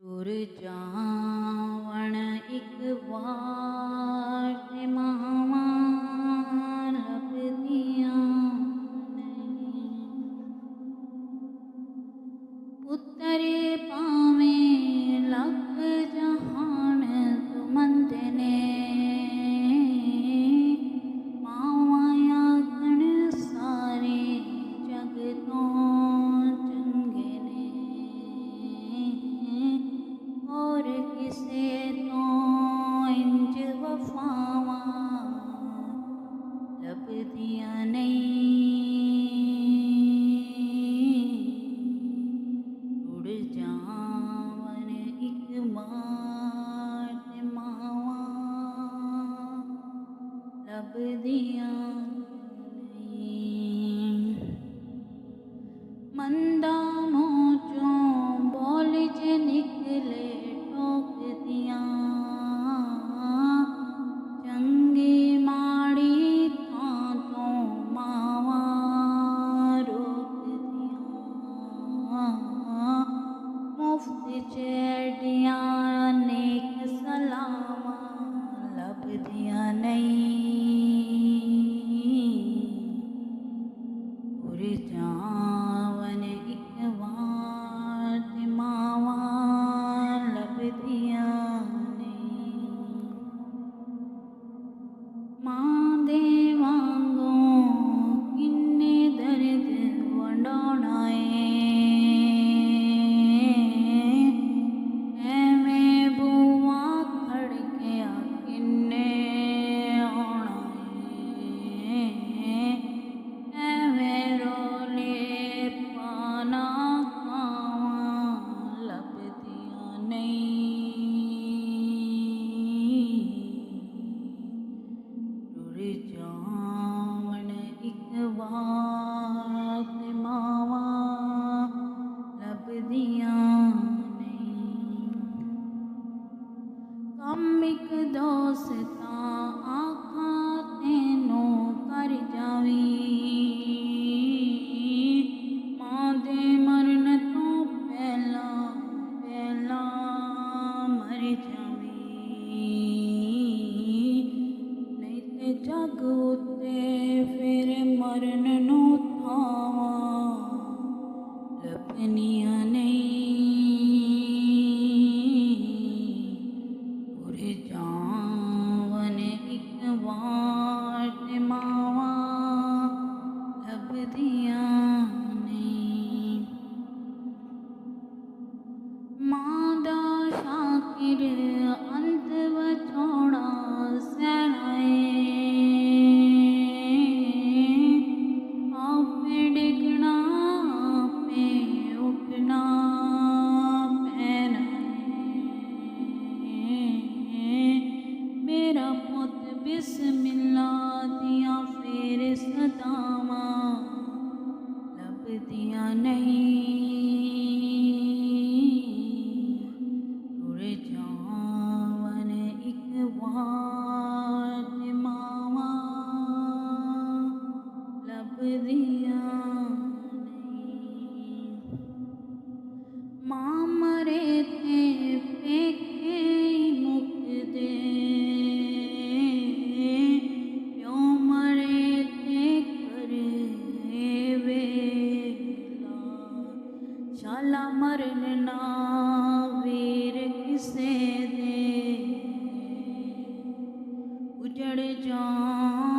ਤੁਰ ਜਾਵਣ ਇੱਕ ਵਾਰ ਤੇ ਮਾਵਾਂ ਲੱਭਦੀਆਂ ਨਹੀਂ। ਪੁੱਤਰ ਭਾਵੇਂ ਲੱਖ ਜਹਾਨ ਤੁਮੰਦੇ ਨੇ, ਮਾਵਾਂ ਆਖਣ ਸਾਰੇ ਜਗ ਤੋਂ ਚੰਗੇ ਨੇ। ਹੋਰ ਕਿਸੇ ਤੋਂ ਇੰਜ ਵਫਾਵਾਂ ਲੱਭਦੀਆਂ ਨਹੀਂ। ਤੁਰ ਜਾਵਣ ਇੱਕ ਵਾਰ ਤੇ ਮਾਵਾਂ ਲੱਭਦੀਆਂ ਨਹੀਂ। ਮੰਦਾ ਮੂੰਹ ਚੋਂ ਬੋਲ ਜੇ ਨਿਕਲੇ ਟੋਕਦੀਆਂ, ਚੰਗੀ ਮਾੜੀ ਥਾਂ ਤੋਂ ਮਾਵਾਂ ਰੋਕਦੀਆਂ। ਮੁਫਤ ਚੜੀਆਂ ਨੇਕ ਸਲਾਮਾਂ ਲੱਭਦੀਆਂ ਨਹੀਂ। ਤੁਰ ਜਾਵਣ ਇੱਕ ਵਾਰ ਤੇ ਮਾਵਾਂ ਲੱਭਦੀਆਂ ਨਹੀਂ। ਮਾਂ ਦੇ ਵਾਂਗੋਂ ਕਿੰਨੇ ਦਰਦ ਵੰਡਾਉਣਾ ਏ, ਐਵੇਂ ਬੂਹਾ ਖੜਕਿਆ ਕਿੰਨੇ ਆਉਣਾ ਏ, ਐਵੇਂ ਰੋਲੇ ਪਾਣਾ ਖਾਵਾਂ ਲੱਭਦੀਆਂ ਨਹੀਂ। ਤੁਰ ਜਾਵਣ ਇੱਕ ਵਾਰ ਤੇ ਮਾਵਾਂ ਲੱਭਦੀਆਂ ਨਹੀਂ। ਕੰਮ ਇੱਕ ਦੋਸਤਾਂ ਆਖਾਂ ਤੈਨੂੰ ਕਰ ਜਾਵੀਂ, ਮਾਂ ਦੇ ਮਰਨ ਤੋਂ ਪਹਿਲਾਂ ਮਰ ਜਾਵੀਂ। ਨਹੀਂ ਤੇ ਜੱਗ ਉੱਤੇ ਫਿਰ ਮਰਨ ਨੂੰ ਥਾਵਾਂ ਲੱਭਣੀਆਂ ਨਹੀਂ। ਤੁਰ ਜਾਵਣ ਇੱਕ ਵਾਰ ਤੇ ਮਾਵਾਂ ਲੱਭਦੀਆਂ ਨਹੀਂ। ਮਾਂ ਦਾ ਸ਼ਾਕਿਰ ਅੰਤ ਵਿਛੋੜਾ ਸਹਿਣਾ ਏ, ਆਪੇ ਡਿੱਗਣਾ ਆਪੇ ਉੱਠਣਾ ਪੈਣਾ ਏ। ਮੇਰਾ ਪੁੱਤ ਬਿਸਮਿਲ੍ਲਾ ਦੀਆਂ ਫੇਰ ਸਦਾਵਾਂ ਲੱਭਦੀਆਂ ਨਹੀਂ। ਤੁਰ ਜਾਵਣ ਇੱਕ ਵਾਰ ਤੇ ਮਾਵਾਂ ਲੱਭਦੀਆਂ ਨਹੀਂ। ਮਾਂ ਮਰੇ ਤੇ ਪੇਕੇ ਮੁੱਕਦੇ, ਪਿਓ ਮਰੇ ਤੇ ਘਰੇ ਵੇਲਾ। ਸ਼ਾਲਾ ਮਰਨ ਨਾ ਵੀਰ ਕਿਸੇ ਦੇ, ਉਜੜ ਜਾਣ